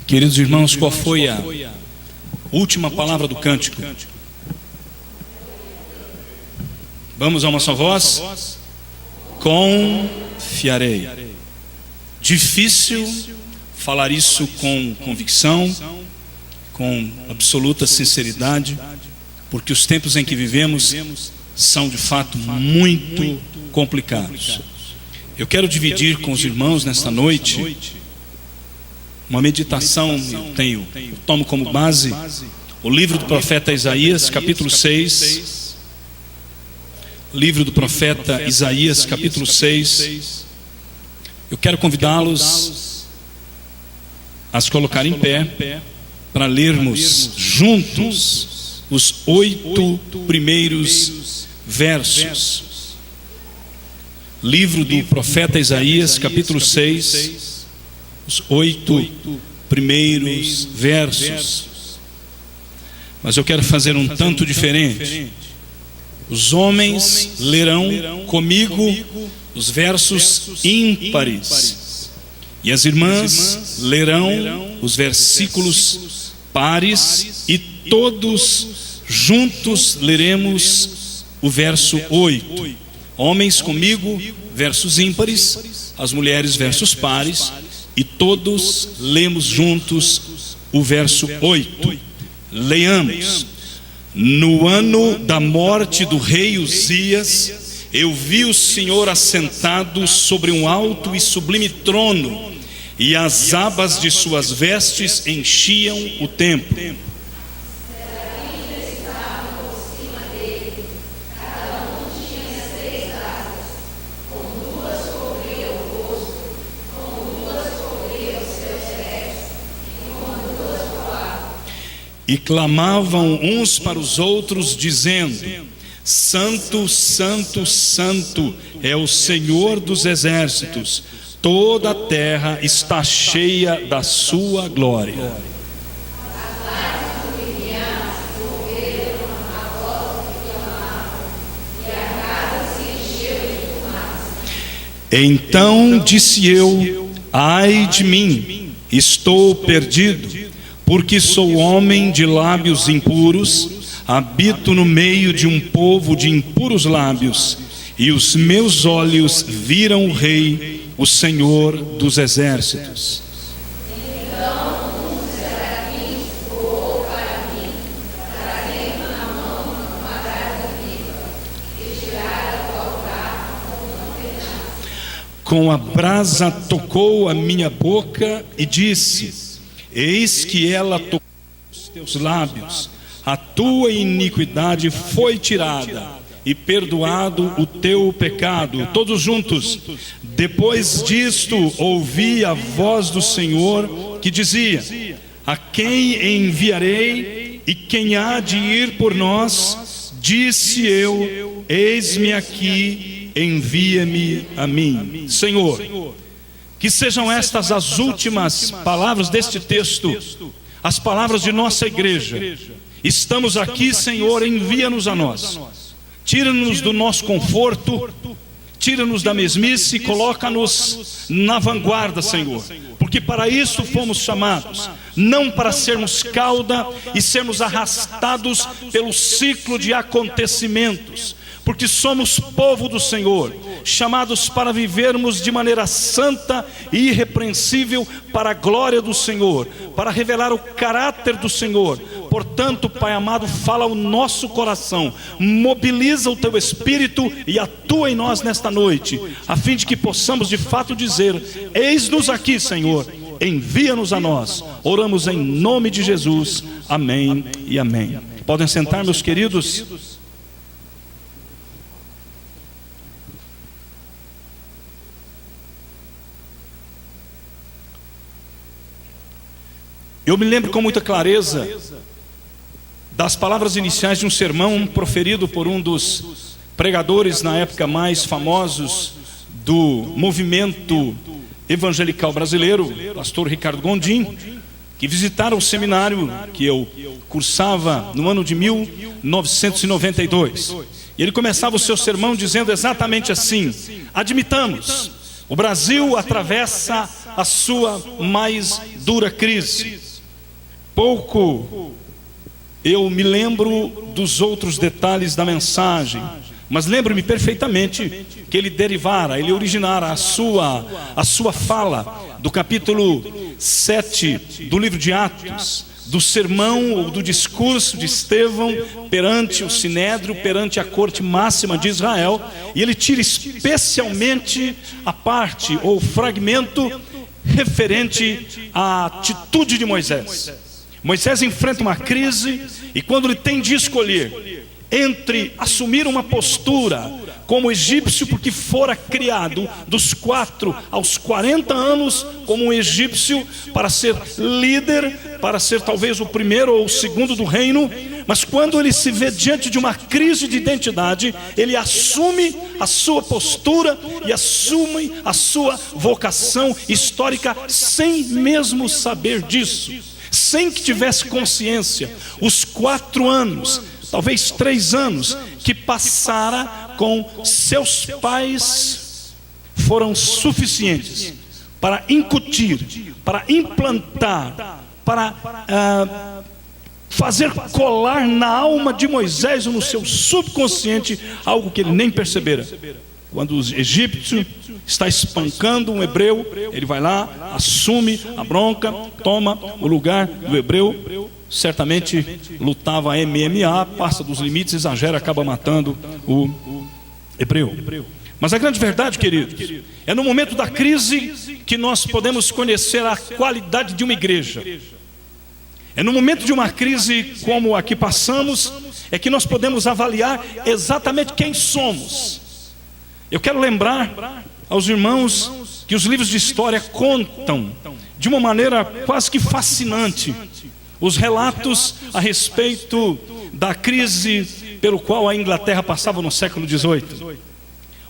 Queridos irmãos, qual foi a última palavra do cântico? Vamos a uma só voz? Confiarei. Difícil falar isso com convicção, com absoluta sinceridade, porque os tempos em que vivemos são de fato muito complicados. Eu quero dividir com os irmãos nesta noite uma meditação. Eu tomo como base o livro do profeta Isaías, capítulo 6. Livro do profeta Isaías, capítulo 6. Eu quero convidá-los a se colocar em pé para lermos juntos os 8 primeiros versos. Livro do profeta Isaías, capítulo 6. Os 8 primeiros versos. Mas eu quero fazer um tanto diferente. Os homens lerão comigo os versos ímpares, e as irmãs lerão os versículos pares, e todos juntos leremos o verso 8. Homens comigo, versos ímpares, as mulheres, versos pares, e todos lemos juntos o verso 8. Leiamos. No ano da morte do rei Uzias, eu vi o Senhor assentado sobre um alto e sublime trono, e as abas de suas vestes enchiam o templo. E clamavam uns para os outros, dizendo: Santo, Santo, Santo é o Senhor dos exércitos, toda a terra está cheia da sua glória. Então disse eu: ai de mim, estou perdido, porque sou homem de lábios impuros, habito no meio de um povo de impuros lábios, e os meus olhos viram o Rei, o Senhor dos exércitos. Então um serafim voou para mim, trazendo na mão uma brasa viva, e tirara do altar uma tenaz. Com a brasa tocou a minha boca e disse: eis que ela tocou os teus lábios, a tua iniquidade foi tirada, e perdoado o teu pecado. Todos juntos. Depois disto ouvi a voz do Senhor que dizia: a quem enviarei, e quem há de ir por nós? Disse eu: eis-me aqui, envia-me a mim. Senhor, que sejam estas as últimas palavras deste texto, as palavras de nossa igreja. Estamos aqui, Senhor, envia-nos a nós. Tira-nos do nosso conforto, tira-nos da mesmice e coloca-nos na vanguarda, Senhor. Porque para isso fomos chamados, não para sermos cauda e sermos arrastados pelo ciclo de acontecimentos. Porque somos povo do Senhor, chamados para vivermos de maneira santa e irrepreensível para a glória do Senhor, para revelar o caráter do Senhor. Portanto, Pai amado, fala ao nosso coração, mobiliza o Teu Espírito e atua em nós nesta noite, a fim de que possamos de fato dizer: eis-nos aqui, Senhor, envia-nos a nós. Oramos em nome de Jesus, amém e amém. Podem sentar, meus queridos. Eu me lembro com muita clareza das palavras iniciais de um sermão proferido por um dos pregadores na época mais famosos do movimento evangelical brasileiro, pastor Ricardo Gondim, que visitaram o seminário que eu cursava no ano de 1992. E ele começava o seu sermão dizendo exatamente assim: admitamos, o Brasil atravessa a sua mais dura crise. pouco eu me lembro dos outros detalhes da mensagem, mas lembro-me perfeitamente que ele originara a sua fala do capítulo 7 do livro de Atos, do sermão ou do discurso de Estevão perante o Sinédrio, perante a corte máxima de Israel, e ele tira especialmente a parte ou fragmento referente à atitude de Moisés. Moisés enfrenta uma crise, e quando ele tem de escolher entre assumir uma postura como egípcio, porque fora criado dos 4 aos 40 anos como um egípcio, para ser líder, para ser talvez o primeiro ou o segundo do reino, mas quando ele se vê diante de uma crise de identidade, ele assume a sua postura e assume a sua vocação histórica, sem mesmo saber disso, sem que tivesse consciência. Os 4 anos, talvez 3 anos, que passara com seus pais foram suficientes para incutir, para implantar, para fazer colar na alma de Moisés ou no seu subconsciente algo que ele nem percebera. Quando o egípcio está espancando um hebreu, ele vai lá, assume a bronca, toma o lugar do hebreu. Certamente lutava MMA, passa dos limites, exagera, acaba matando o hebreu. Mas a grande verdade, queridos, é no momento da crise que nós podemos conhecer a qualidade de uma igreja. É no momento de uma crise como a que passamos, é que nós podemos avaliar exatamente quem somos. Eu quero lembrar aos irmãos que os livros de história contam de uma maneira quase que fascinante os relatos a respeito da crise pelo qual a Inglaterra passava no século XVIII.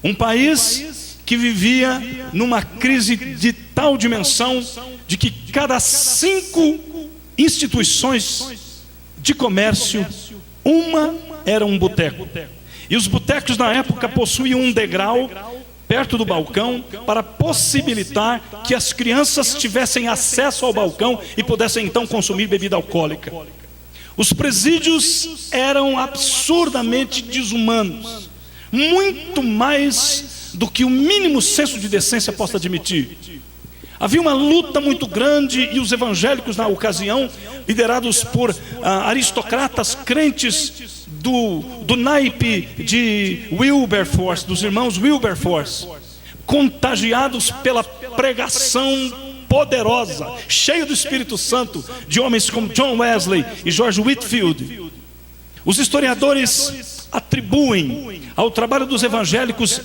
Um país que vivia numa crise de tal dimensão de que cada 5 instituições de comércio, uma era um boteco. E os botecos na época possuíam um degrau perto do balcão para possibilitar que as crianças tivessem acesso ao balcão e pudessem então consumir bebida alcoólica. Os presídios eram absurdamente desumanos, muito mais do que o mínimo senso de decência possa admitir. Havia uma luta muito grande, e os evangélicos na ocasião, liderados por aristocratas crentes do naipe de Wilberforce, dos irmãos Wilberforce, contagiados pela pregação poderosa, cheia do Espírito Santo, de homens como John Wesley e George Whitefield. Os historiadores atribuem ao trabalho dos evangélicos,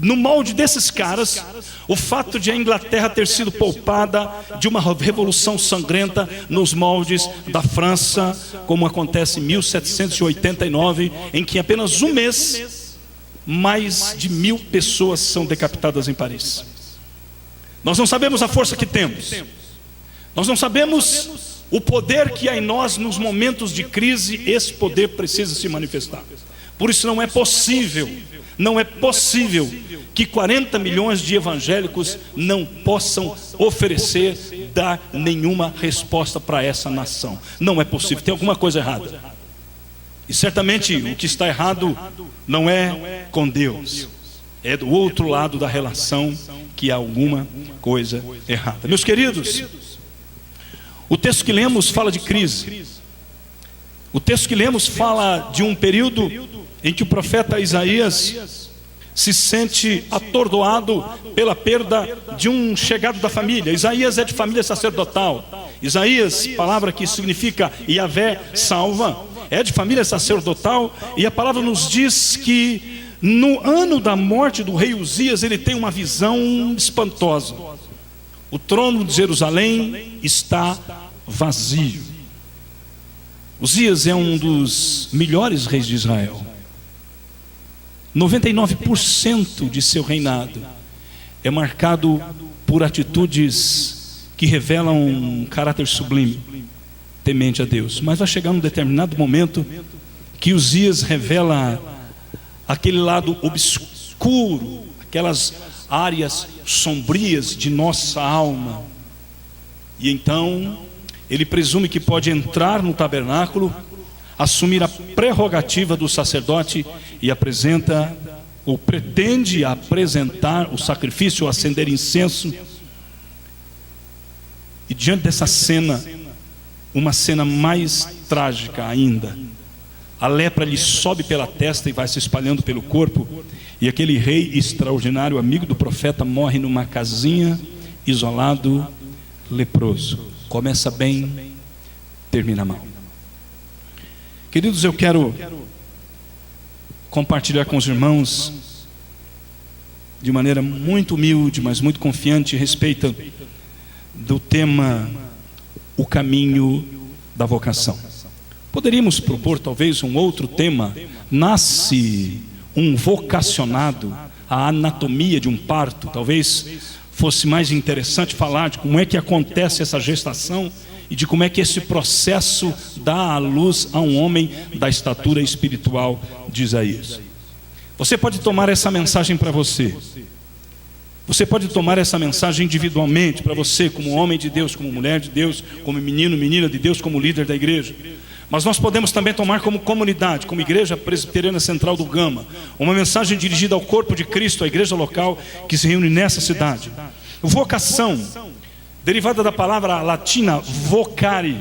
no molde desses caras, o fato de a Inglaterra ter sido poupada de uma revolução sangrenta nos moldes da França, como acontece em 1789, em que em apenas um mês, mais de 1000 pessoas são decapitadas em Paris. Nós não sabemos a força que temos, nós não sabemos o poder que há em nós nos momentos de crise. Esse poder precisa se manifestar. Por isso não é possível que 40 milhões de evangélicos não possam oferecer, dar nenhuma resposta para essa nação. Não é possível, tem alguma coisa errada. E certamente o que está errado não é com Deus, é do outro lado da relação que há alguma coisa errada. Meus queridos, o texto que lemos fala de crise. O texto que lemos fala de um período em que o profeta Isaías se sente atordoado pela perda de um chegado da família. Isaías é de família sacerdotal. Isaías, palavra que significa Yahvé salva, é de família sacerdotal, e a palavra nos diz que no ano da morte do rei Uzias, ele tem uma visão espantosa. O trono de Jerusalém está vazio. Uzias é um dos melhores reis de Israel. 99% de seu reinado é marcado por atitudes que revelam um caráter sublime, temente a Deus. Mas vai chegar um determinado momento que Uzias revela aquele lado obscuro, aquelas áreas sombrias de nossa alma. E então ele presume que pode entrar no tabernáculo, assumir a prerrogativa do sacerdote e apresenta, ou pretende apresentar o sacrifício, ou acender incenso. E diante dessa cena, uma cena mais trágica ainda, a lepra lhe sobe pela testa e vai se espalhando pelo corpo, e aquele rei extraordinário, amigo do profeta, morre numa casinha, isolado, leproso. Começa bem, termina mal. Queridos, eu quero compartilhar com os irmãos, de maneira muito humilde, mas muito confiante, a respeito do tema, o caminho da vocação. Poderíamos propor talvez um outro tema: nasce um vocacionado, a anatomia de um parto. Talvez fosse mais interessante falar de como é que acontece essa gestação e de como é que esse processo dá à luz a um homem da estatura espiritual de Isaías. Você pode tomar essa mensagem para você. Você pode tomar essa mensagem individualmente para você, como homem de Deus, como mulher de Deus, como menino, menina de Deus, como líder da igreja. Mas nós podemos também tomar como comunidade, como Igreja Presbiteriana Central do Gama, uma mensagem dirigida ao corpo de Cristo, à igreja local que se reúne nessa cidade. Vocação, derivada da palavra latina vocare,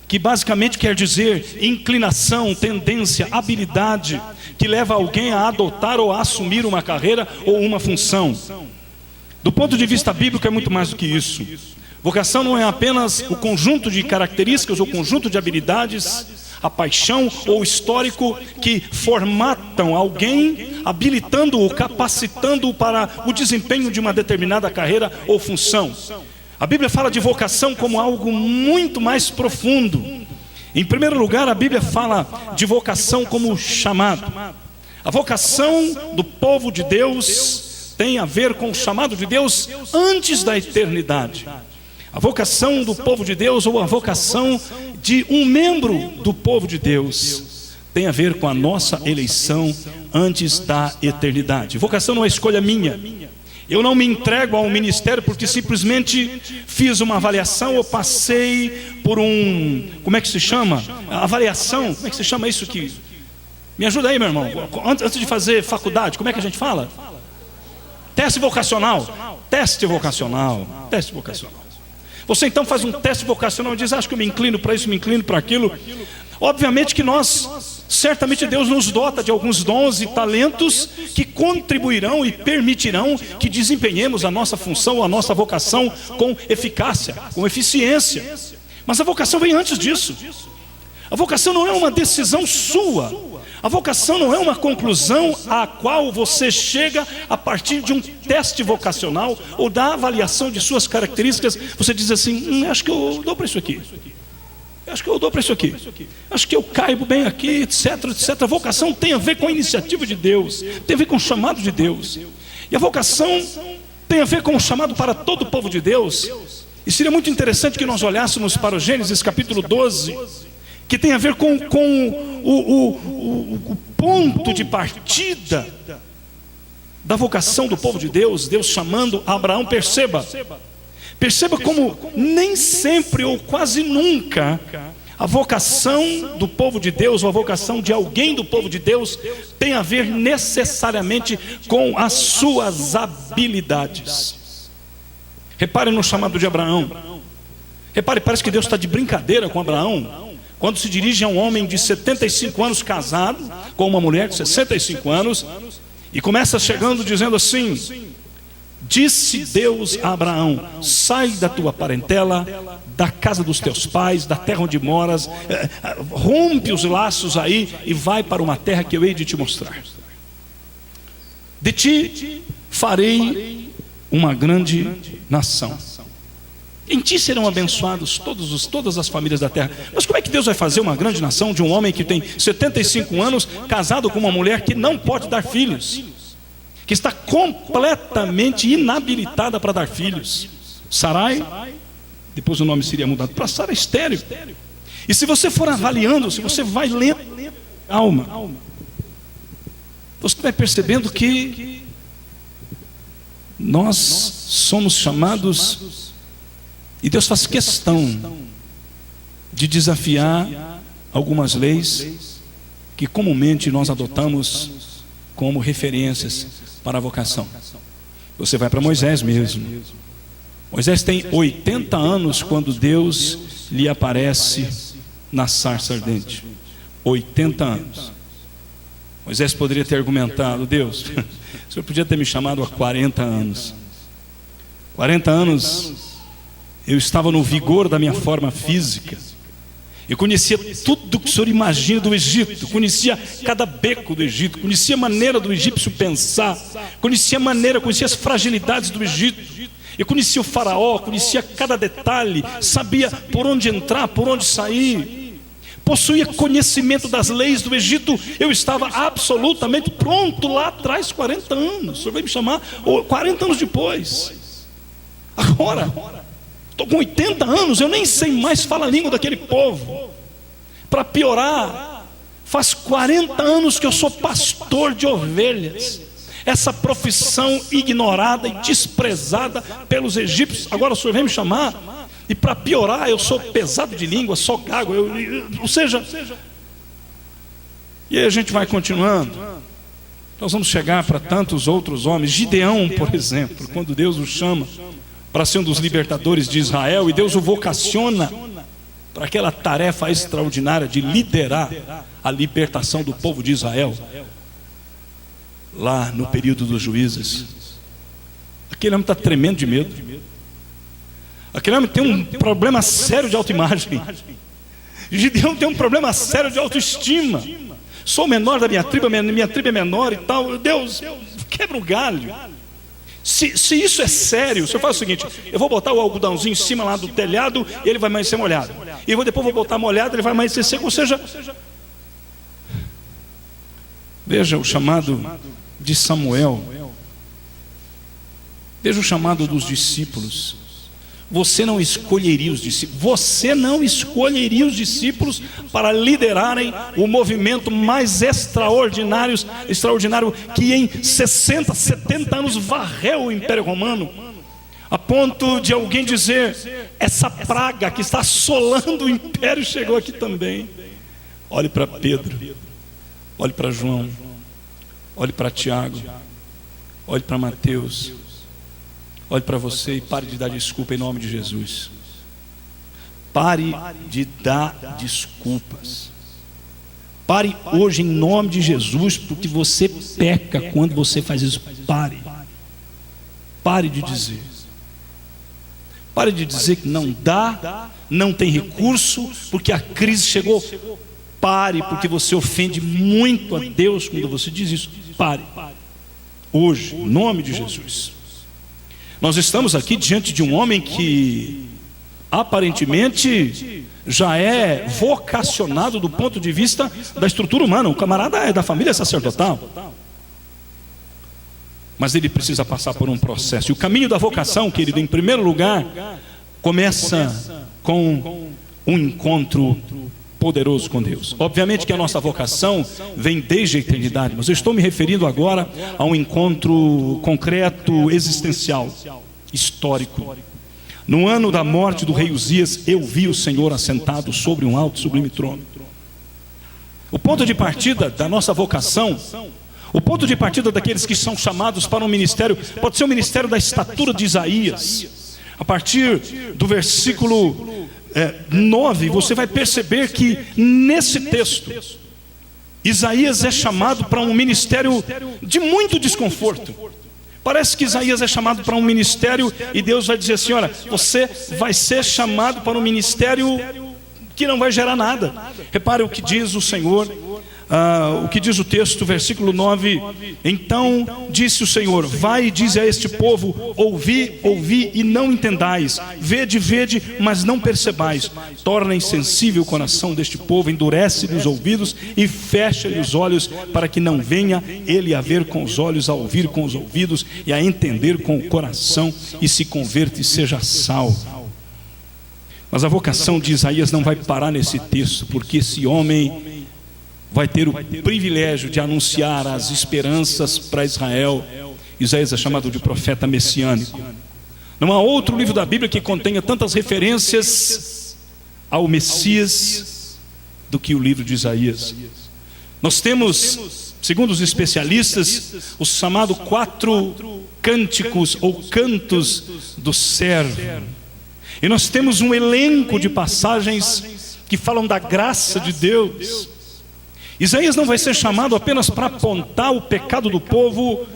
que basicamente quer dizer inclinação, tendência, habilidade, que leva alguém a adotar ou a assumir uma carreira ou uma função. Do ponto de vista bíblico é muito mais do que isso. Vocação não é apenas o conjunto de características ou conjunto de habilidades, a paixão ou o histórico que formatam alguém, habilitando-o, capacitando-o para o desempenho de uma determinada carreira ou função. A Bíblia fala de vocação como algo muito mais profundo. Em primeiro lugar, a Bíblia fala de vocação como chamado. A vocação do povo de Deus tem a ver com o chamado de Deus antes da eternidade. A vocação do povo de Deus, ou a vocação de um membro do povo de Deus, tem a ver com a nossa eleição antes da eternidade. Vocação não é escolha minha. Eu não me entrego ao ministério porque simplesmente fiz uma avaliação ou passei por como é que se chama? Avaliação, como é que se chama isso aqui? Me ajuda aí, meu irmão. Antes de fazer faculdade, como é que a gente fala? Teste vocacional. Teste vocacional. Teste vocacional. Você então faz um teste vocacional e diz: acho que eu me inclino para isso, me inclino para aquilo. Obviamente que certamente Deus nos dota de alguns dons e talentos que contribuirão e permitirão que desempenhemos a nossa função, a nossa vocação com eficácia, com eficiência. Mas a vocação vem antes disso. A vocação não é uma decisão sua. A vocação não é uma conclusão à qual você chega a partir de um teste vocacional ou da avaliação de suas características. Você diz assim: acho que eu dou para isso aqui. Acho que eu dou para isso aqui. Acho que eu caibo bem aqui, etc, etc. A vocação tem a ver com a iniciativa de Deus, tem a ver com o chamado de Deus. E a vocação tem a ver com o chamado para todo o povo de Deus. E seria muito interessante que nós olhássemos para o Gênesis capítulo 12, que tem a ver com o ponto de partida da vocação do povo de Deus. Deus chamando Abraão. Perceba como nem sempre ou quase nunca a vocação do povo de Deus, ou a vocação de alguém do povo de Deus, tem a ver necessariamente com as suas habilidades. Repare no chamado de Abraão. Repare, parece que Deus está de brincadeira com Abraão quando se dirige a um homem de 75 anos casado com uma mulher de 65 anos e começa chegando dizendo assim: disse Deus a Abraão: sai da tua parentela, da casa dos teus pais, da terra onde moras, rompe os laços aí e vai para uma terra que eu hei de te mostrar. De ti farei uma grande nação. Em ti serão abençoados todas as famílias da terra. Mas como é que Deus vai fazer uma grande nação de um homem que tem 75 anos, casado com uma mulher que não pode dar filhos, que está completamente inabilitada para dar filhos? Sarai, depois o nome seria mudado para Sara estéril. E se você for avaliando, se você vai lendo, calma, você vai percebendo que nós somos chamados, e Deus faz questão de desafiar algumas leis que comumente nós adotamos como referências para a vocação. Você vai para Moisés mesmo. Moisés tem 80 anos quando Deus lhe aparece na sarça ardente. 80 anos. Moisés poderia ter argumentado: Deus, o Senhor podia ter me chamado há 40 anos. 40 anos eu estava no vigor da minha forma física. Eu conhecia tudo que o Senhor imagina do Egito, conhecia cada beco do Egito, conhecia a maneira do egípcio pensar, conhecia as fragilidades do Egito. Eu conhecia o faraó, conhecia cada detalhe, sabia por onde entrar, por onde sair, possuía conhecimento das leis do Egito. Eu estava absolutamente pronto lá atrás, 40 anos. O Senhor veio me chamar 40 anos depois. Agora, estou com 80 anos, eu nem sei mais falar a língua daquele povo. Para piorar, faz 40 anos que eu sou pastor de ovelhas. Essa profissão ignorada e desprezada pelos egípcios. Agora o Senhor vem me chamar, e para piorar, eu sou pesado de língua, sou gago, ou seja, e aí a gente vai continuando. Nós vamos chegar para tantos outros homens. Gideão, por exemplo, quando Deus o chama para ser um dos libertadores de Israel, e Deus o vocaciona para aquela tarefa extraordinária de liderar a libertação do povo de Israel, lá no período dos juízes. Aquele homem está tremendo de medo. Aquele homem tem um problema sério de autoimagem. Gideão tem um problema sério de autoestima. Sou o menor da minha tribo é menor e tal. Deus, quebra o galho. Se isso é sério, o Senhor faz o seguinte: eu vou botar o algodãozinho em cima lá do telhado e ele vai amanhecer molhado, e depois vou botar molhado, ele vai amanhecer seco. Ou seja, veja o chamado de Samuel, veja o chamado dos discípulos. Você não escolheria os discípulos para liderarem o movimento mais extraordinário que em 60, 70 anos varreu o Império Romano, a ponto de alguém dizer: essa praga que está assolando o Império chegou aqui também. Olhe para Pedro, olhe para João, olhe para Tiago, olhe para Mateus, olhe para você e pare de dar desculpa em nome de Jesus. Pare de dar desculpas. Pare hoje em nome de Jesus, porque você peca quando você faz isso. Pare de dizer. Pare de dizer que não dá, não tem recurso, porque a crise chegou. Pare, porque você ofende muito a Deus quando você diz isso. Pare. Hoje, em nome de Jesus. Nós estamos aqui diante de um homem que aparentemente já é vocacionado do ponto de vista da estrutura humana. O camarada é da família sacerdotal, mas ele precisa passar por um processo. E o caminho da vocação, querido, em primeiro lugar, começa com um encontro poderoso com Deus. Obviamente que a nossa vocação vem desde a eternidade, mas eu estou me referindo agora a um encontro concreto, existencial, histórico. No ano da morte do rei Uzias, eu vi o Senhor assentado sobre um alto e sublime trono. O ponto de partida da nossa vocação, o ponto de partida daqueles que são chamados para um ministério, pode ser o ministério da estatura de Isaías. A partir do versículo 9, você vai perceber que nesse texto Isaías é chamado para um ministério de muito desconforto. Parece que Isaías é chamado para um ministério e Deus vai dizer assim: olha, você vai ser chamado para um ministério que não vai gerar nada. Repare o que diz o Senhor, o que diz o texto, versículo 9: então disse o Senhor: vai e dize a este povo, ouvi, ouvi e não entendais, vede, vede, mas não percebais. Torna insensível o coração deste povo, endurece-lhe os ouvidos e fecha-lhe os olhos, para que não venha ele a ver com os olhos, a ouvir com os ouvidos e a entender com o coração, e se converta e seja salvo. Mas a vocação de Isaías não vai parar nesse texto, porque esse homem vai ter o privilégio de anunciar as esperanças para Israel. Isaías é chamado de profeta messiânico. Não há outro livro da Bíblia que contenha tantas referências ao Messias do que o livro de Isaías. Nós temos, segundo os especialistas, os chamados 4 cânticos ou cantos do servo. E nós temos um elenco de passagens que falam da graça de Deus. Isaías não vai ser chamado apenas para apontar o pecado do povo,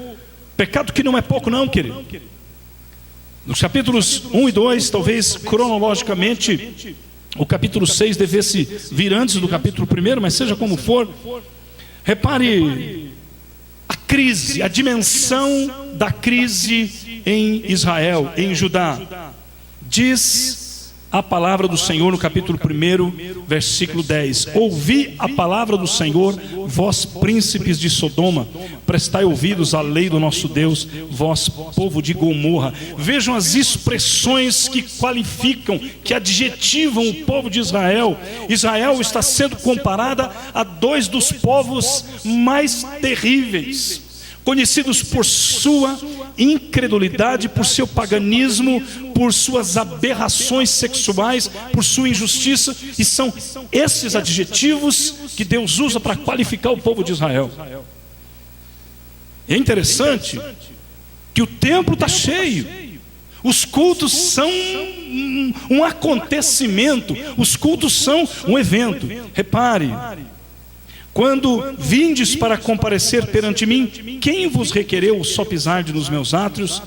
pecado que não é pouco não, querido. Nos capítulos 1 e 2, talvez cronologicamente, o capítulo 6 devesse vir antes do capítulo 1, mas seja como for, repare a crise, a dimensão da crise em Israel, em Judá. Diz a palavra do Senhor no capítulo 1, versículo 10: ouvi a palavra do Senhor, vós príncipes de Sodoma, prestai ouvidos à lei do nosso Deus, vós povo de Gomorra. Vejam as expressões que qualificam, que adjetivam o povo de Israel. Israel está sendo comparada a 2 dos povos mais terríveis, conhecidos por sua incredulidade, por seu paganismo, por suas aberrações sexuais, por sua injustiça. E são esses adjetivos que Deus usa para qualificar o povo de Israel. É interessante que o templo está cheio, os cultos são um acontecimento, os cultos são um evento. Repare, quando vindes para comparecer perante mim, quem vos requereu o sopizarde nos meus átrios?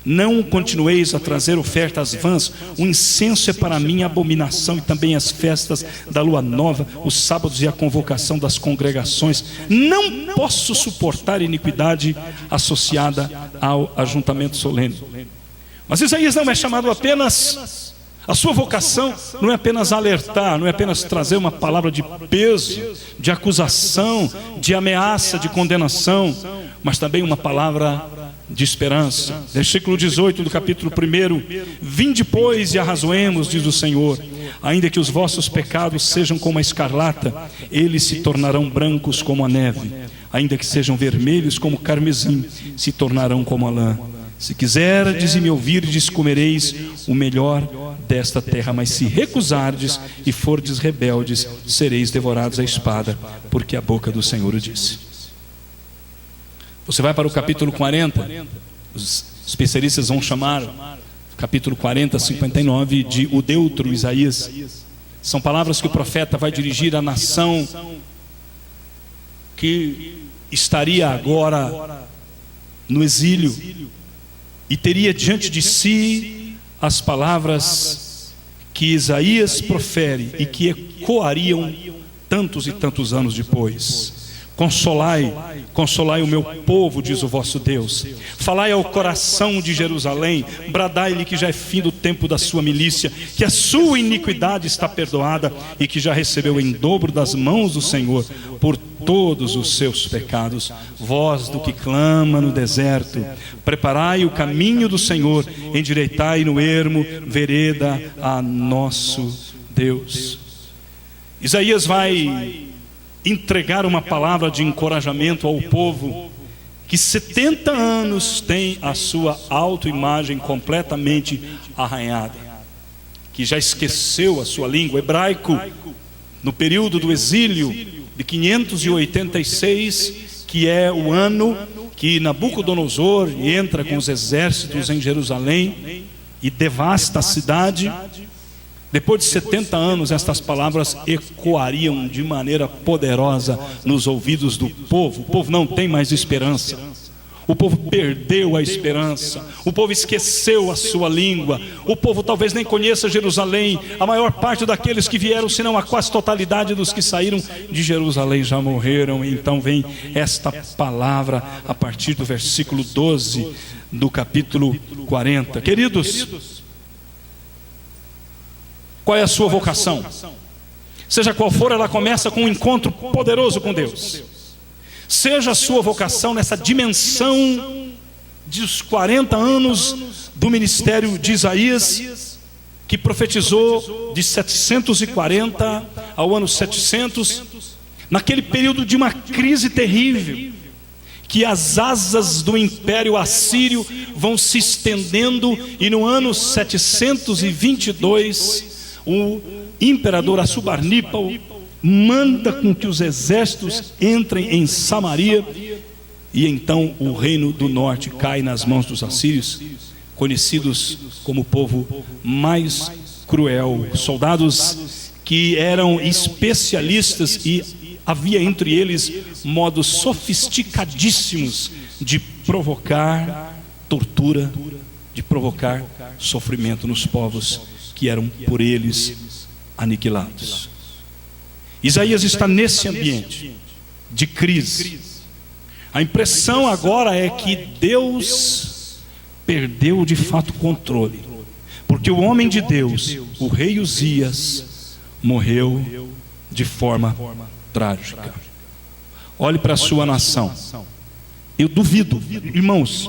Não continueis a trazer ofertas vãs. O incenso é para mim abominação, e também as festas da lua nova, os sábados e a convocação das congregações. Não posso suportar iniquidade associada ao ajuntamento solene. Mas Isaías não é chamado apenas... A sua vocação não é apenas alertar, não é apenas trazer uma palavra de peso, de acusação, de ameaça, de condenação, mas também uma palavra de esperança. Versículo 18 do capítulo 1: vinde, pois, e arrazoemos, diz o Senhor, ainda que os vossos pecados sejam como a escarlata, eles se tornarão brancos como a neve, ainda que sejam vermelhos como o carmesim, se tornarão como a lã. Se quiserdes e me ouvirdes, comereis o melhor desta terra, mas se recusardes e fordes rebeldes, sereis devorados à espada, porque a boca do Senhor o disse. Você vai para o capítulo 40, os especialistas vão chamar capítulo 40, 59 de o Deutro Isaías. São palavras que o profeta vai dirigir à nação que estaria agora no exílio e teria diante de si as palavras que Isaías profere e que ecoariam tantos e tantos anos depois. Consolai, consolai o meu povo, diz o vosso Deus. Falai ao coração de Jerusalém, bradai-lhe que já é fim do tempo da sua milícia, que a sua iniquidade está perdoada e que já recebeu em dobro das mãos do Senhor por todos os seus pecados. Voz do que clama no deserto, preparai o caminho do Senhor, endireitai no ermo vereda a nosso Deus. Isaías vai entregar uma palavra de encorajamento ao povo que 70 anos tem a sua autoimagem completamente arranhada, que já esqueceu a sua língua. Hebraico, no período do exílio de 586, que é o ano que Nabucodonosor entra com os exércitos em Jerusalém e devasta a cidade. Depois de 70 anos, estas palavras ecoariam de maneira poderosa nos ouvidos do povo. O povo não tem mais esperança. O povo perdeu a esperança. O povo esqueceu a sua língua. O povo talvez nem conheça Jerusalém. A maior parte daqueles que vieram, se não a quase totalidade dos que saíram de Jerusalém, já morreram. Então vem esta palavra a partir do versículo 12 do capítulo 40. Queridos, qual é a sua vocação? Seja qual for, ela começa com um encontro poderoso com Deus. Seja a sua vocação nessa dimensão dos 40 anos do ministério de Isaías, que profetizou de 740 ao ano 700, naquele período de uma crise terrível, que as asas do império assírio vão se estendendo, e no ano 722, o imperador Assurbanipal manda com que os exércitos entrem em Samaria, e então o reino do norte cai nas mãos dos assírios, conhecidos como o povo mais cruel, soldados que eram especialistas, e havia entre eles modos sofisticadíssimos de provocar tortura, de provocar sofrimento nos povos que eram por eles aniquilados. Isaías está nesse ambiente de crise. A impressão agora é que Deus perdeu de fato o controle, porque o homem de Deus, o rei Uzias, morreu de forma trágica. Olhe para a sua nação. Eu duvido, irmãos,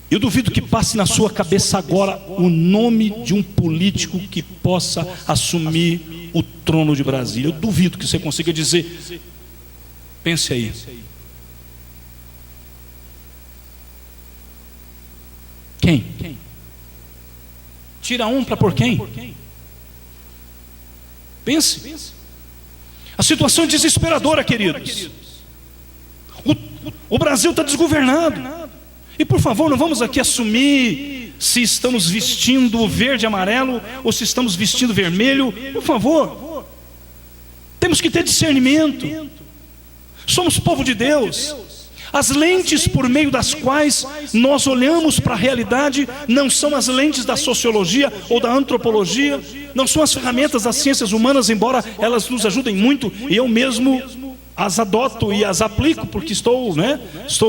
eu duvido que passe na sua cabeça agora o nome de um político que possa assumir o trono de Brasília. Eu duvido que você consiga dizer. Pense aí. Quem? Tira um para por quem? Pense. A situação é desesperadora, queridos. O Brasil está desgovernado. E por favor, não vamos aqui assumir se estamos vestindo verde e amarelo ou se estamos vestindo vermelho. Por favor, temos que ter discernimento. Somos povo de Deus. As lentes por meio das quais nós olhamos para a realidade não são as lentes da sociologia ou da antropologia, não são as ferramentas das ciências humanas, embora elas nos ajudem muito, e eu mesmo as adoto e as aplico, porque estou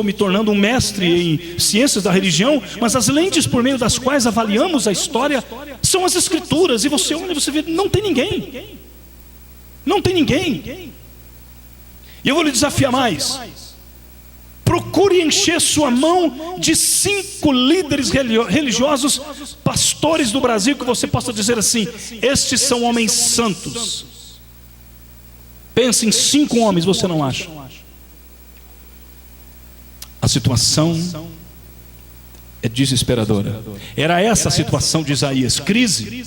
me tornando um mestre em ciências da religião. Mas as lentes por meio das quais avaliamos a história são as escrituras, e você olha e você vê, não tem ninguém. Não tem ninguém. E eu vou lhe desafiar mais. Procure encher sua mão de 5 líderes religiosos, pastores do Brasil, que você possa dizer assim: estes são homens santos. Pense em 5 homens, você não acha? A situação é desesperadora. Era essa a situação de Isaías, crise.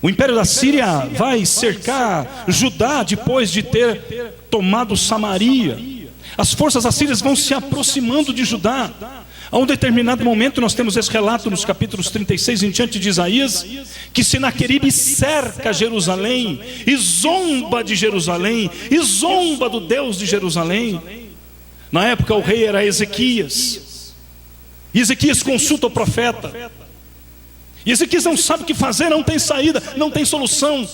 O império da Síria vai cercar Judá depois de ter tomado Samaria. As forças assírias vão se aproximando de Judá. A um determinado momento nós temos esse relato nos capítulos 36 em diante de Isaías, que Senaqueribe cerca Jerusalém e zomba de Jerusalém, e zomba do Deus de Jerusalém. Na época o rei era Ezequias, e Ezequias consulta o profeta, e Ezequias não sabe o que fazer, não tem saída, não tem solução.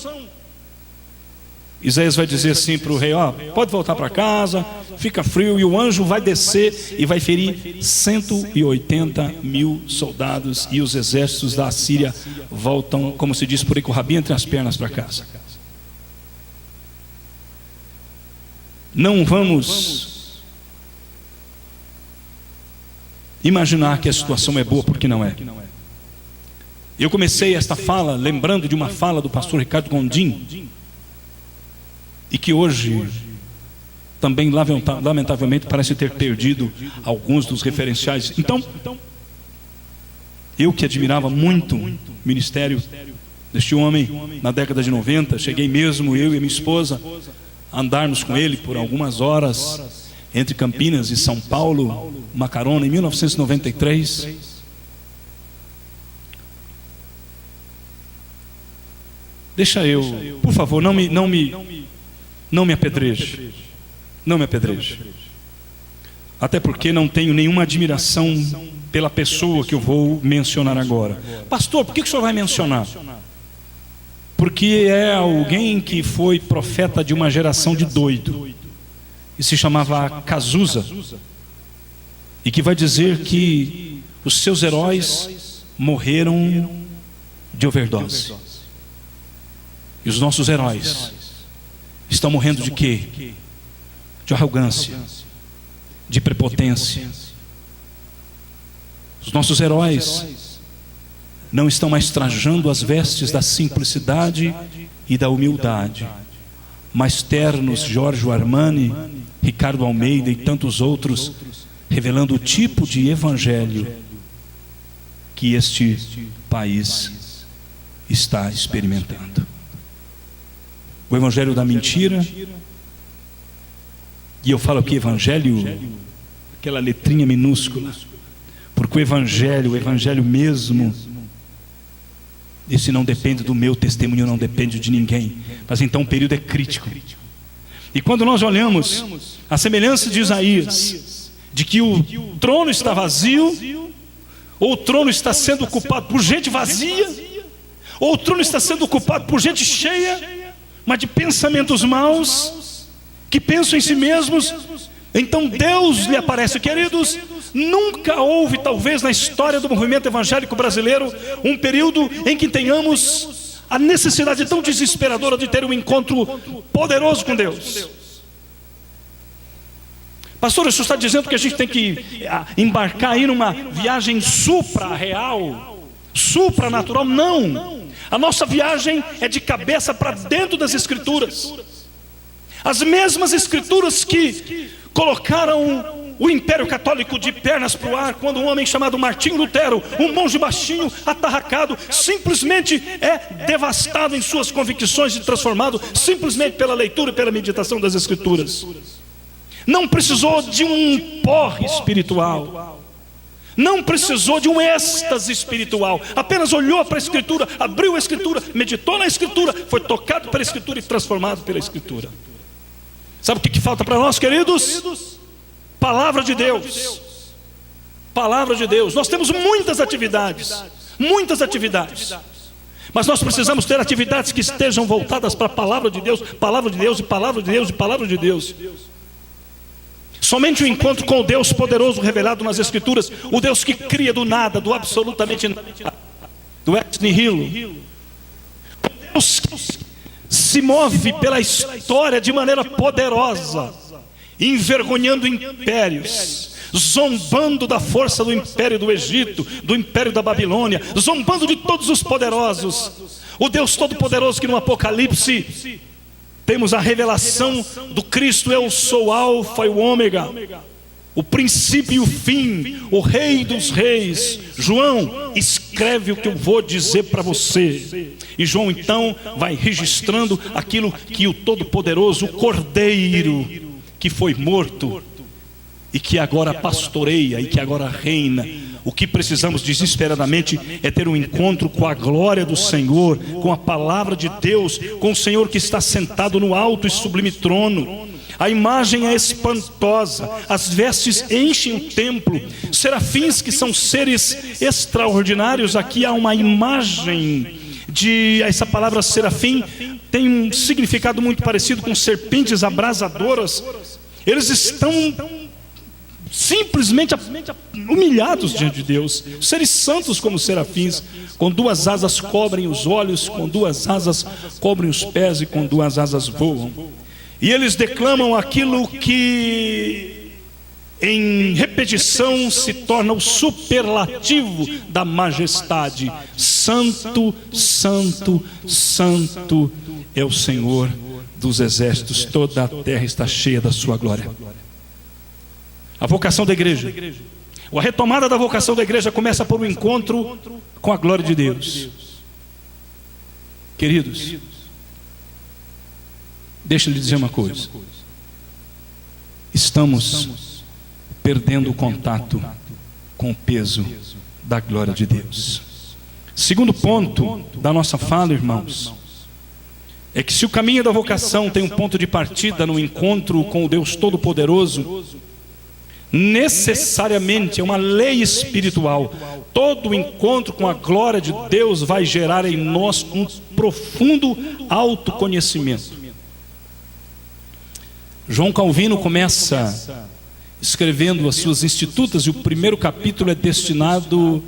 Isaías vai dizer assim para o rei: pode voltar para casa, fica frio. E o anjo vai descer e vai ferir 180.000 soldados, e os exércitos da Assíria voltam, como se diz por aí, com o rabinho entre as pernas para casa. Não vamos imaginar que a situação é boa, porque não é. Eu comecei esta fala lembrando de uma fala do pastor Ricardo Gondim, e que hoje também lamentavelmente parece ter perdido alguns dos referenciais. Então, eu que admirava muito o ministério deste homem na década de 90, cheguei mesmo, eu e minha esposa, a andarmos com ele por algumas horas entre Campinas e São Paulo, uma carona em 1993. Deixa eu, por favor, não me apedreje. Não me apedreje. Até porque não tenho nenhuma admiração pela pessoa que eu vou mencionar agora. Pastor, por que o senhor vai mencionar? Porque é alguém que foi profeta de uma geração de doido, e se chamava Cazuza, e que vai dizer que os seus heróis morreram de overdose. E os nossos heróis estão morrendo de quê? De arrogância, de prepotência. Os nossos heróis não estão mais trajando as vestes da simplicidade e da humildade, mas ternos Giorgio Armani, Ricardo Almeida e tantos outros, revelando o tipo de evangelho que este país está experimentando. O evangelho da mentira, e eu falo aqui evangelho, aquela letrinha minúscula, porque o evangelho mesmo, esse não depende do meu testemunho, não depende de ninguém, mas então o período é crítico. E quando nós olhamos a semelhança de Isaías, de que o trono está vazio, ou o trono está sendo ocupado por gente vazia, ou o trono está sendo ocupado por gente cheia, mas de pensamentos maus, que pensam em si mesmos, então Deus lhe aparece. Queridos, nunca houve, talvez na história do movimento evangélico brasileiro, um período em que tenhamos a necessidade tão desesperadora de ter um encontro poderoso com Deus. Pastor, isso está dizendo que a gente tem que embarcar aí numa viagem supra-real, supranatural? Não, a nossa viagem é de cabeça para dentro das Escrituras. As mesmas Escrituras que colocaram o Império Católico de pernas para o ar, quando um homem chamado Martinho Lutero, um monge baixinho, atarracado, simplesmente é devastado em suas convicções e transformado simplesmente pela leitura e pela meditação das Escrituras. Não precisou de um porre espiritual, não precisou de um êxtase espiritual, apenas olhou para a Escritura, abriu a Escritura, meditou na Escritura, foi tocado pela Escritura e transformado pela Escritura. Sabe o que falta para nós, queridos? Palavra de Deus. Palavra de Deus. Nós temos muitas atividades, mas nós precisamos ter atividades que estejam voltadas para a palavra de Deus, palavra de Deus e palavra de Deus e palavra de Deus. Somente o encontro com o Deus poderoso revelado nas Escrituras, o Deus que cria do nada, do absolutamente nada, do ex nihilo, o Deus que se move pela história de maneira poderosa, envergonhando impérios, zombando da força do império do Egito, do império da Babilônia, zombando de todos os poderosos. O Deus Todo-Poderoso que no Apocalipse temos a revelação do Cristo: eu sou o Alfa e o Ômega, o princípio e o fim, o Rei dos Reis. João, escreve o que eu vou dizer para você. E João então vai registrando aquilo que o Todo-Poderoso, o Cordeiro, que foi morto e que agora pastoreia e que agora reina. O que precisamos desesperadamente é ter um encontro com a glória do Senhor, com a palavra de Deus, com o Senhor que está sentado no alto e sublime trono. A imagem é espantosa, as vestes enchem o templo, serafins que são seres extraordinários. Aqui há uma imagem de, essa palavra serafim tem um significado muito parecido com serpentes abrasadoras. Eles estão simplesmente humilhados diante de Deus, seres santos como serafins, com duas asas cobrem os olhos, com duas asas cobrem os pés e com duas asas voam. E eles declamam aquilo que em repetição se torna o superlativo da majestade: Santo, Santo, Santo é o Senhor dos exércitos, toda a terra está cheia da sua glória. A vocação da igreja, a retomada da vocação da igreja começa por um encontro com a glória de Deus. Queridos, deixa eu lhe dizer uma coisa: estamos perdendo o contato com o peso da glória de Deus. Segundo ponto da nossa fala, irmãos, é que se o caminho da vocação tem um ponto de partida no encontro com o Deus Todo-Poderoso, necessariamente é uma lei espiritual. Todo encontro com a glória de Deus vai gerar em nós um profundo autoconhecimento. João Calvino começa escrevendo as suas Institutas, e o primeiro capítulo é destinado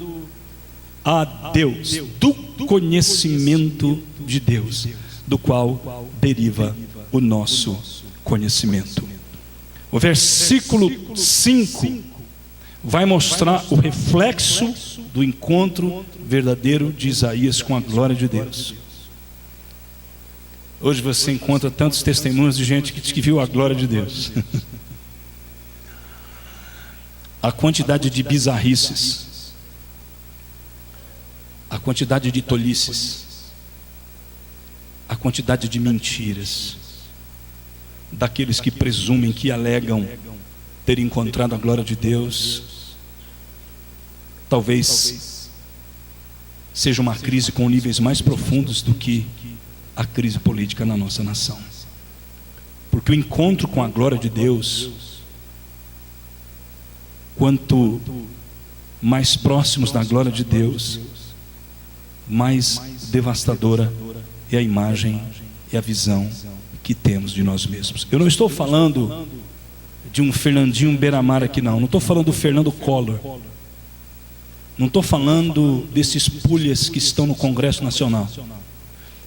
a Deus, do conhecimento de Deus, do qual deriva o nosso conhecimento. O versículo 5 vai mostrar o reflexo do encontro verdadeiro de Isaías com a glória de Deus. Hoje você encontra tantos testemunhos de gente que diz que viu a glória de Deus. A quantidade de bizarrices, a quantidade de tolices, a quantidade de mentiras daqueles que presumem, que alegam ter encontrado a glória de Deus. Talvez seja uma crise com níveis mais profundos do que a crise política na nossa nação, porque o encontro com a glória de Deus, quanto mais próximos da glória de Deus, mais devastadora é a imagem e a visão que temos de nós mesmos. Eu não estou falando de um Fernandinho Beiramar aqui, não estou falando do Fernando Collor, não estou falando desses pulhas que estão no Congresso Nacional.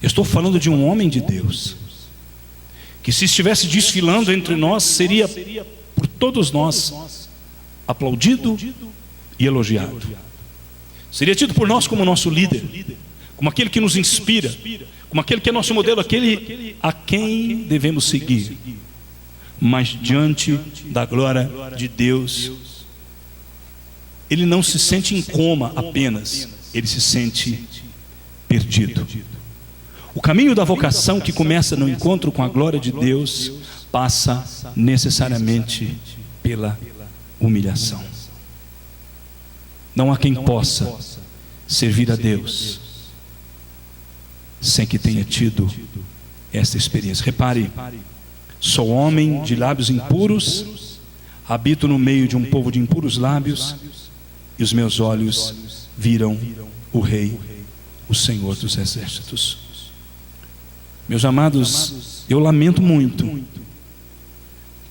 Eu estou falando de um homem de Deus, que se estivesse desfilando entre nós, seria por todos nós aplaudido e elogiado. Seria tido por nós como nosso líder, como aquele que nos inspira, como aquele que é nosso modelo, aquele a quem devemos seguir. Mas diante da glória de Deus, ele não se sente em coma apenas, ele se sente perdido. O caminho da vocação, que começa no encontro com a glória de Deus, passa necessariamente pela humilhação. Não há quem possa servir a Deus sem que tenha tido esta experiência. Repare, sou homem de lábios impuros, habito no meio de um povo de impuros lábios, e os meus olhos viram o Rei, o Senhor dos Exércitos. Meus amados, eu lamento muito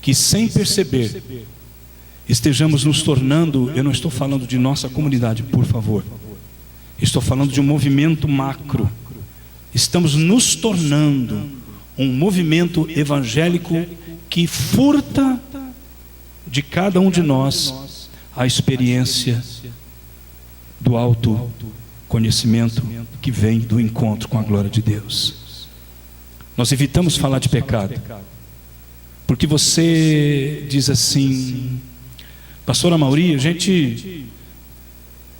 que, sem perceber, estejamos nos tornando, eu não estou falando de nossa comunidade, por favor, estou falando de um movimento macro. Estamos nos tornando um movimento evangélico que furta de cada um de nós a experiência do autoconhecimento que vem do encontro com a glória de Deus. Nós evitamos falar de pecado, porque você diz assim: pastor Amaury, a gente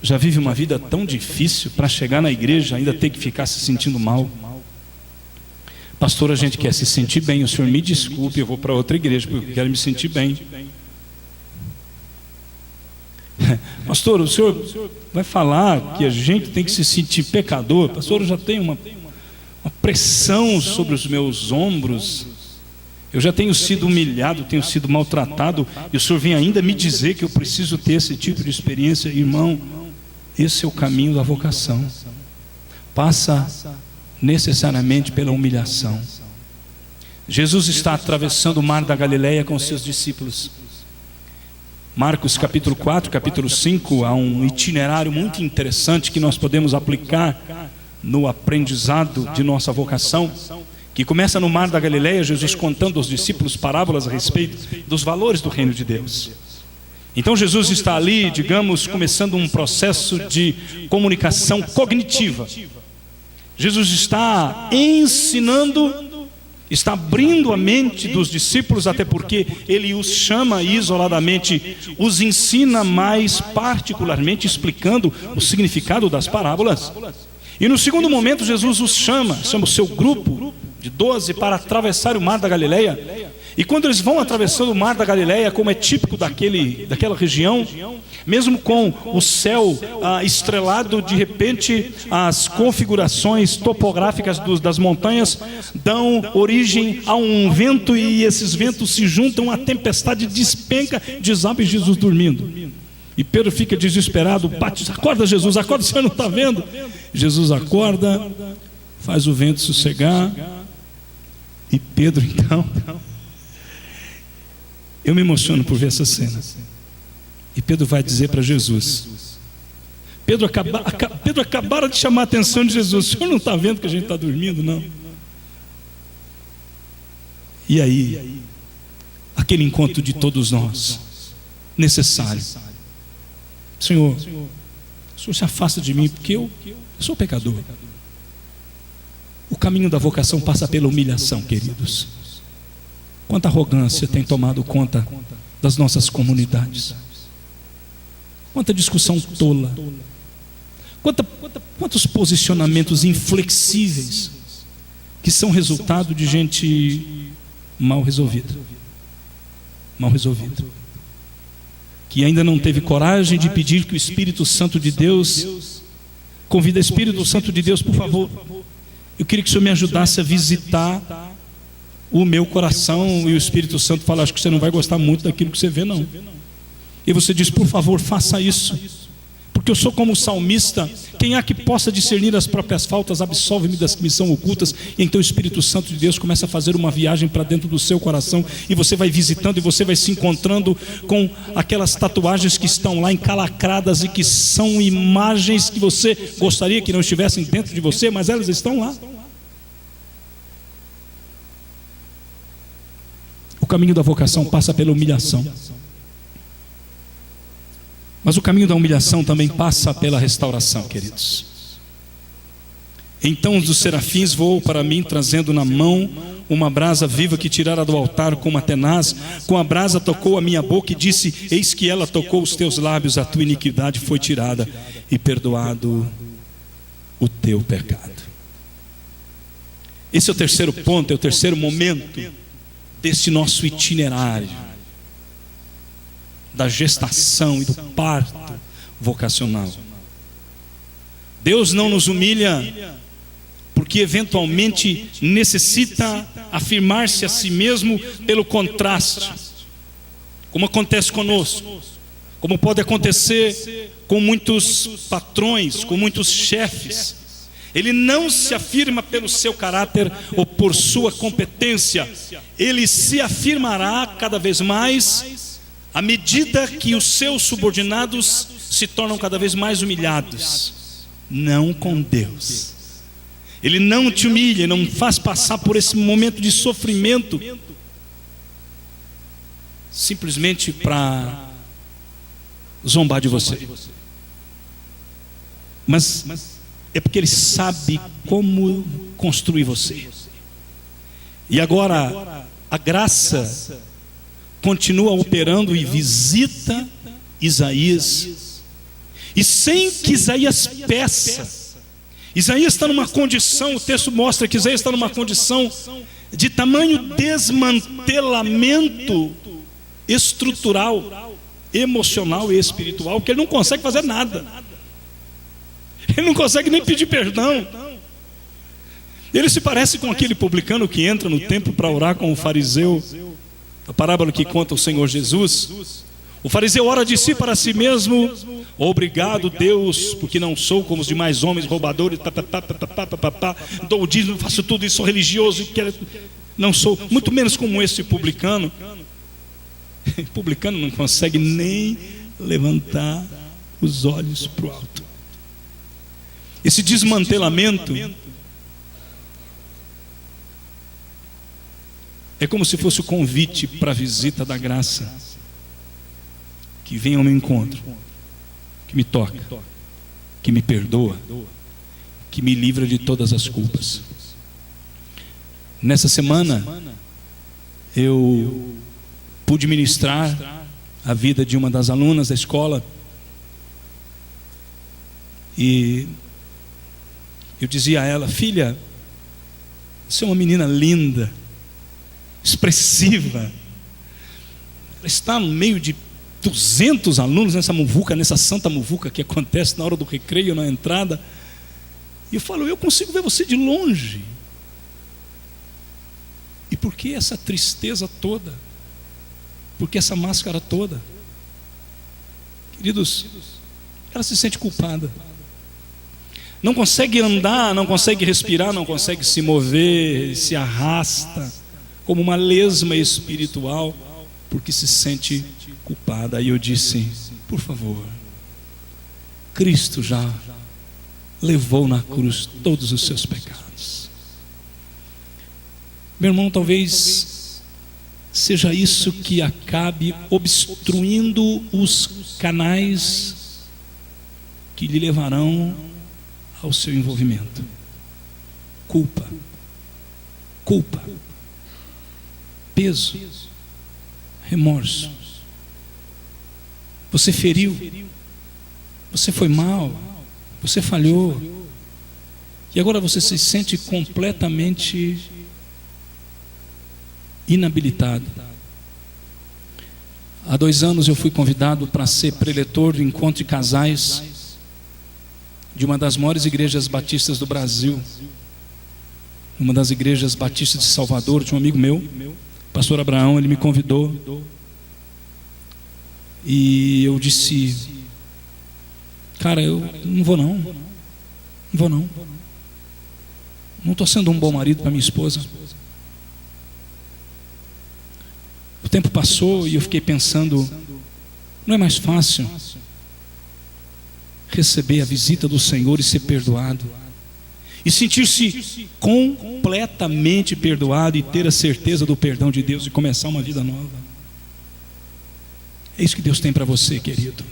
já vive uma vida tão difícil, para chegar na igreja ainda ter que ficar se sentindo mal. Pastor, a gente quer se sentir bem, o senhor me desculpe, eu vou para outra igreja porque eu quero me sentir bem. Pastor, o senhor vai falar que a gente tem que se sentir pecador? Pastor, eu já tenho uma pressão sobre os meus ombros, eu já tenho sido humilhado, tenho sido maltratado, e o senhor vem ainda me dizer que eu preciso ter esse tipo de experiência? Irmão, esse é o caminho da vocação, passa necessariamente pela humilhação. Jesus está atravessando o mar da Galileia com seus discípulos. Marcos capítulo 4, capítulo 5, há um itinerário muito interessante que nós podemos aplicar no aprendizado de nossa vocação, que começa no mar da Galileia, Jesus contando aos discípulos parábolas a respeito dos valores do reino de Deus. Então Jesus está ali, digamos, começando um processo de comunicação cognitiva. Jesus está ensinando, está abrindo a mente dos discípulos, até porque Ele os chama isoladamente, os ensina mais particularmente, explicando o significado das parábolas. E no segundo momento Jesus os chama o seu grupo de 12 para atravessar o mar da Galileia. E quando eles vão atravessando o mar da Galileia, como é típico daquela região, mesmo com o céu estrelado, de repente as configurações topográficas das montanhas dão origem a um vento, e esses ventos se juntam, a tempestade despenca, desaba, e Jesus dormindo. E Pedro fica desesperado, bate: acorda Jesus, acorda, você não está vendo? Jesus acorda, faz o vento sossegar, e Pedro então... Eu me emociono por ver essa cena. E Pedro vai dizer para Jesus, Pedro acabara de chamar a atenção de Jesus: o senhor não está vendo que a gente está dormindo, não? E aí, aquele encontro de todos nós, necessário: Senhor, o senhor se afasta de mim, porque eu sou pecador. O caminho da vocação passa pela humilhação, queridos. Quanta arrogância tem tomado conta das nossas comunidades, quanta discussão tola, quantos posicionamentos inflexíveis que são resultado de gente mal resolvida, que ainda não teve coragem de pedir que o Espírito Santo de Deus, convida o Espírito Santo de Deus, por favor, eu queria que o Senhor me ajudasse a visitar o meu coração. E o Espírito Santo fala: acho que você não vai gostar muito daquilo que você vê, não. E você diz: por favor, faça isso, porque eu sou como o salmista. Quem há que possa discernir as próprias faltas? Absolve-me das que me são ocultas. E então o Espírito Santo de Deus começa a fazer uma viagem para dentro do seu coração, e você vai visitando, e você vai se encontrando com aquelas tatuagens que estão lá encalacradas, e que são imagens que você gostaria que não estivessem dentro de você, mas elas estão lá. O caminho da vocação passa pela humilhação, mas o caminho da humilhação também passa pela restauração, queridos. Então um dos serafins voou para mim, trazendo na mão uma brasa viva que tirara do altar com uma tenaz. Com a brasa tocou a minha boca e disse: eis que ela tocou os teus lábios, a tua iniquidade foi tirada e perdoado o teu pecado. Esse é o terceiro ponto, é o terceiro momento deste nosso itinerário da gestação e do parto vocacional. Deus não nos humilha porque eventualmente necessita afirmar-se a si mesmo pelo contraste, como acontece conosco, como pode acontecer com muitos patrões, com muitos chefes. Ele não se afirma pelo seu caráter ou por sua competência. Ele se afirmará cada vez mais à medida que os seus subordinados se tornam cada vez mais humilhados. Não com Deus. Ele não te humilha, não faz passar por esse momento de sofrimento simplesmente para zombar de você, mas é porque Ele sabe como construir você. E agora a graça continua operando e visita Isaías, e sem que Isaías peça. Isaías está numa condição, o texto mostra que Isaías está numa condição de tamanho desmantelamento estrutural, emocional e espiritual, que ele não consegue fazer nada. Ele não consegue nem pedir perdão. Ele se parece com aquele publicano que entra no templo para orar com o fariseu, a parábola que conta o Senhor Jesus. O fariseu ora de si para si mesmo: obrigado, Deus, porque não sou como os demais homens roubadores, dou o dízimo, faço tudo isso, sou religioso, não sou, muito menos como esse publicano. O publicano não consegue nem levantar os olhos para o alto. Esse desmantelamento é como se fosse o convite para a visita da graça, que vem ao meu encontro, que me toca, que me perdoa, que me livra de todas as culpas. Nessa semana eu pude ministrar a vida de uma das alunas da escola, e eu dizia a ela: filha, você é uma menina linda, expressiva. Ela está no meio de 200 alunos nessa muvuca, nessa santa muvuca que acontece na hora do recreio, na entrada. E eu falo: eu consigo ver você de longe. E por que essa tristeza toda? Por que essa máscara toda? Queridos, ela se sente culpada. Não consegue andar, não consegue respirar, não consegue se mover, se arrasta como uma lesma espiritual, porque se sente culpada. Aí eu disse: por favor, Cristo já levou na cruz todos os seus pecados. Meu irmão, talvez seja isso que acabe obstruindo os canais que lhe levarão ao seu envolvimento. Culpa, peso, remorso. Você feriu, você foi mal, você falhou, E agora você se sente completamente inabilitado. Há 2 anos eu fui convidado para ser preletor do encontro de casais de uma das maiores igrejas batistas do Brasil, uma das igrejas batistas de Salvador, de um amigo meu, pastor Abraão. Ele me convidou e eu disse: cara, eu não vou não estou sendo um bom marido para minha esposa. O tempo passou e eu fiquei pensando: não é mais fácil receber a visita do Senhor e ser perdoado, e sentir-se completamente perdoado e ter a certeza do perdão de Deus e começar uma vida nova? É isso que Deus tem para você, querido.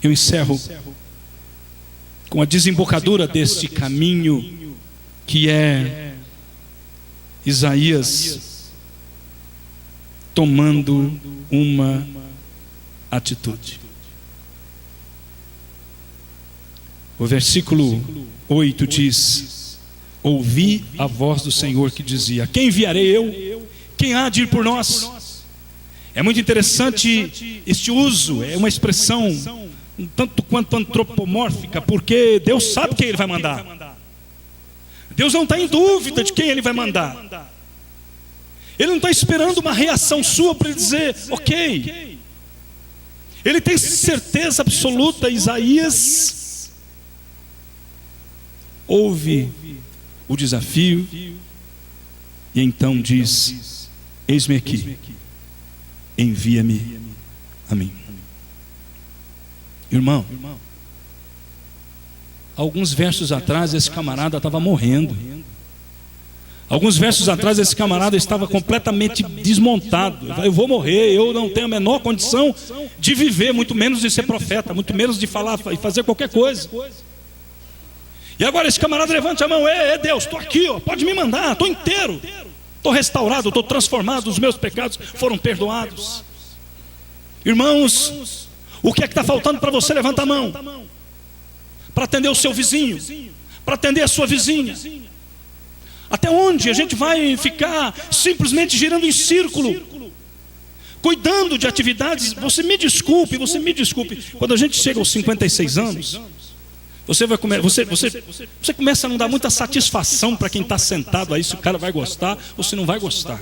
Eu encerro com a desembocadura deste caminho, que é Isaías tomando uma atitude. O versículo 8 diz: ouvi a voz do Senhor que dizia: quem enviarei eu? Quem há de ir por nós? É muito interessante este uso, é uma expressão um tanto quanto antropomórfica, porque Deus sabe quem Ele vai mandar. Deus não está em dúvida de quem Ele vai mandar. Ele não está esperando uma reação sua para dizer ok. Ele tem certeza absoluta. Isaías ouve o desafio e então diz: eis-me aqui, envia-me a mim. Irmão, alguns versos atrás esse camarada estava morrendo. Alguns versos atrás esse camarada estava completamente desmontado. Eu vou morrer, eu não tenho a menor condição de viver, muito menos de ser profeta, muito menos de falar e fazer qualquer coisa. E agora esse camarada levanta a mão: é Deus, estou aqui, ó, pode me mandar, estou inteiro, estou restaurado, estou transformado, os meus pecados foram perdoados. Irmãos, o que é que está faltando para você? Levanta a mão para atender o seu vizinho, para atender a sua vizinha. Até onde a gente vai ficar simplesmente girando em círculo, cuidando de atividades? Você me desculpe, quando a gente chega aos 56 anos, você começa a não dar muita satisfação para quem está sentado aí, se o cara vai gostar ou se não vai gostar.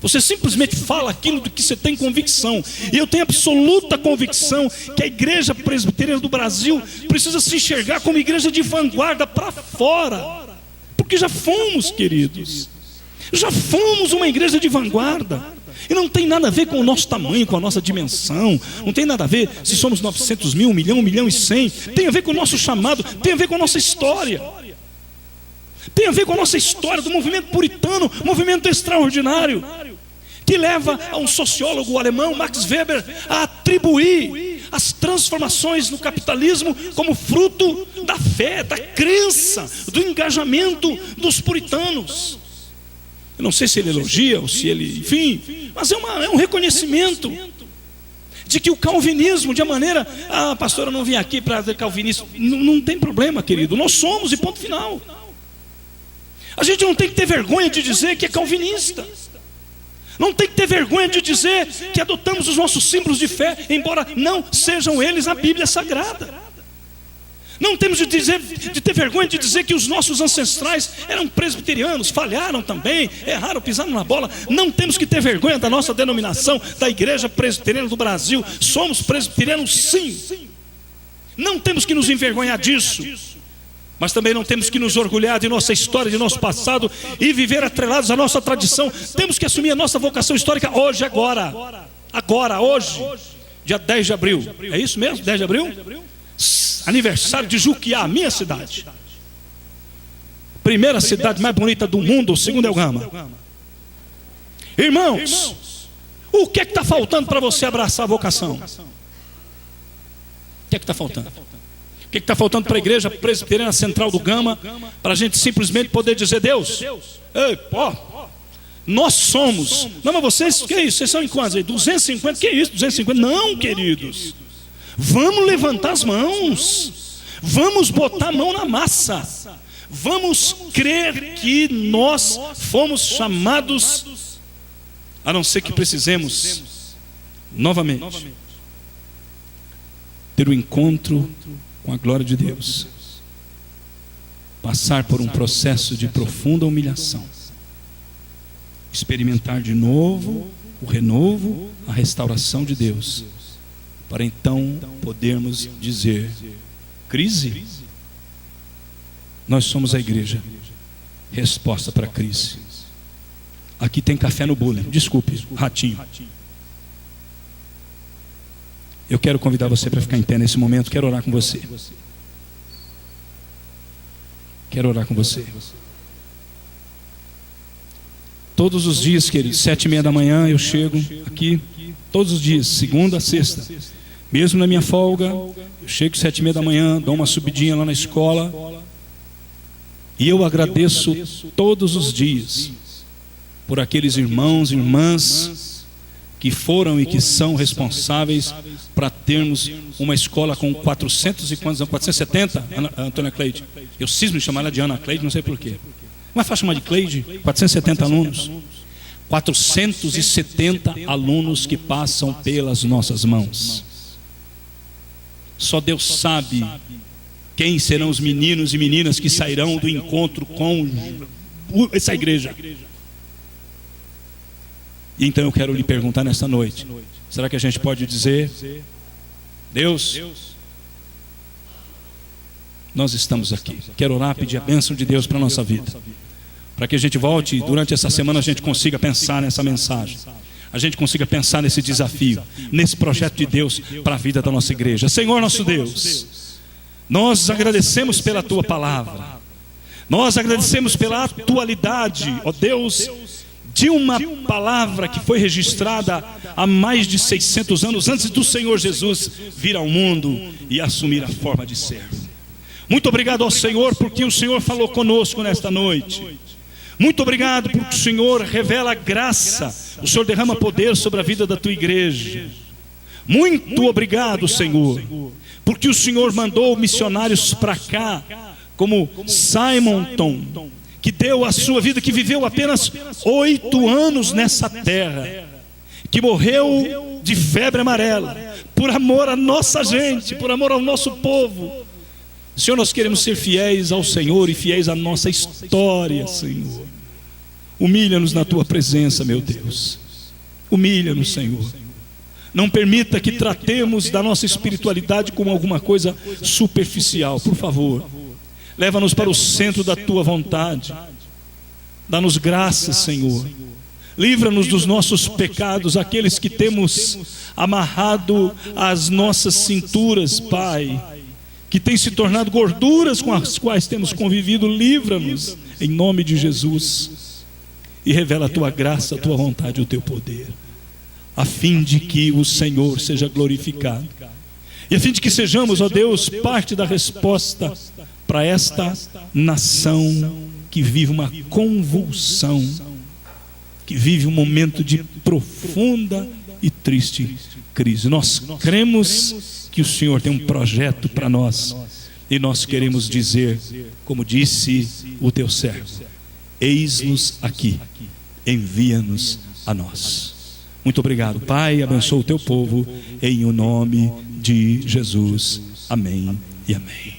Você simplesmente fala aquilo do que você tem convicção. E eu tenho absoluta convicção que a igreja presbiteriana do Brasil precisa se enxergar como igreja de vanguarda para fora. Porque já fomos, queridos, já fomos uma igreja de vanguarda. E não tem nada a ver com o nosso tamanho, com a nossa dimensão. Não tem nada a ver se somos 900 mil, 1 milhão, 1 milhão e 100. Tem a ver com o nosso chamado, tem a ver com a nossa história. Tem a ver com a nossa história do movimento puritano, movimento extraordinário, que leva a um sociólogo alemão, Max Weber, a atribuir as transformações no capitalismo como fruto da fé, da crença, do engajamento dos puritanos. Eu não sei se ele elogia ou se ele, enfim, mas é um reconhecimento de que o calvinismo, de uma maneira: ah, pastor, eu não vim aqui para ser calvinista. Não tem problema, querido, nós somos, e ponto final. A gente não tem que ter vergonha de dizer que é calvinista. Não tem que ter vergonha de dizer que adotamos os nossos símbolos de fé, embora não sejam eles a Bíblia Sagrada. Não temos de ter vergonha de dizer que os nossos ancestrais eram presbiterianos, falharam também, erraram, pisaram na bola. Não temos que ter vergonha da nossa denominação, da Igreja Presbiteriana do Brasil. Somos presbiterianos, sim. Não temos que nos envergonhar disso. Mas também não temos que nos orgulhar de nossa história, de nosso passado e viver atrelados à nossa tradição. Temos que assumir a nossa vocação histórica hoje, agora, hoje, dia 10 de abril. É isso mesmo? 10 de abril? Aniversário de Juquiá, minha cidade. Primeira cidade mais bonita do mundo, segundo Elgama. Irmãos, o que é que está faltando para você abraçar a vocação? O que é que está faltando? O que está faltando para a igreja presbiteriana central do Gama, para a gente simplesmente poder dizer: Deus, ei, pô, nós somos. Não, mas vocês, que é isso? Vocês são em quantos aí? 250? Que é isso? 250? Não, queridos. Vamos levantar as mãos. Vamos botar a mão na massa. Vamos crer que nós fomos chamados, a não ser que precisemos novamente ter o encontro com a glória de Deus, passar por um processo de profunda humilhação, experimentar de novo o renovo, a restauração de Deus, para então podermos dizer: crise? Nós somos a igreja, resposta para a crise. Aqui tem café no bule, desculpe, ratinho. Eu quero convidar você para ficar em pé nesse momento. Quero orar com você. Quero orar com você. Todos os dias, queridos, 7:30 da manhã eu chego aqui. Todos os dias, segunda a sexta. Mesmo na minha folga, eu chego 7:30 da manhã, dou uma subidinha lá na escola. E eu agradeço todos os dias por aqueles irmãos e irmãs que foram e que são responsáveis para termos uma escola com 400 e quantos anos? 470, Antônia Cleide. Eu cismo de chamar ela de Ana Cleide, não sei porquê. Não é fácil chamar de Cleide? 470 alunos. 470 alunos que passam pelas nossas mãos. Só Deus sabe quem serão os meninos e meninas que sairão do encontro com essa igreja. E então eu quero lhe perguntar nesta noite: será que a gente pode dizer: Deus, nós estamos aqui. Quero orar, pedir a bênção de Deus para a nossa vida, para que a gente volte, durante essa semana a gente consiga pensar nessa mensagem, a gente consiga pensar nesse desafio, nesse projeto de Deus para a vida da nossa igreja. Senhor nosso Deus, nós agradecemos pela Tua palavra, nós agradecemos pela atualidade, ó Deus, de uma palavra que foi registrada há mais de 600 anos antes do Senhor Jesus vir ao mundo e assumir a forma de servo. Muito obrigado ao Senhor, porque o Senhor falou conosco nesta noite. Muito obrigado porque o Senhor revela graça, o Senhor derrama poder sobre a vida da Tua igreja. Muito obrigado, Senhor, porque o Senhor mandou missionários para cá, como Simonton, que deu a sua vida, que viveu apenas 8 anos nessa terra, que morreu de febre amarela, por amor à nossa gente, por amor ao nosso povo. Senhor, nós queremos ser fiéis ao Senhor e fiéis à nossa história, Senhor. Humilha-nos na Tua presença, meu Deus. Humilha-nos, Senhor. Não permita que tratemos da nossa espiritualidade como alguma coisa superficial, por favor. Leva-nos para o centro da Tua vontade. Dá-nos graças, Senhor. Livra-nos dos nossos pecados, aqueles que temos amarrado às nossas cinturas, Pai, que têm se tornado gorduras com as quais temos convivido. Livra-nos, em nome de Jesus. E revela a Tua graça, a Tua vontade e o Teu poder, a fim de que o Senhor seja glorificado. E a fim de que sejamos, ó Deus, parte da resposta para esta nação que vive uma convulsão, que vive um momento de profunda e triste crise. Nós cremos que o Senhor tem um projeto para nós, e nós queremos dizer, como disse o Teu servo: eis-nos aqui, envia-nos a nós. Muito obrigado, Pai, abençoa o Teu povo, em o nome de Jesus. Amém e amém.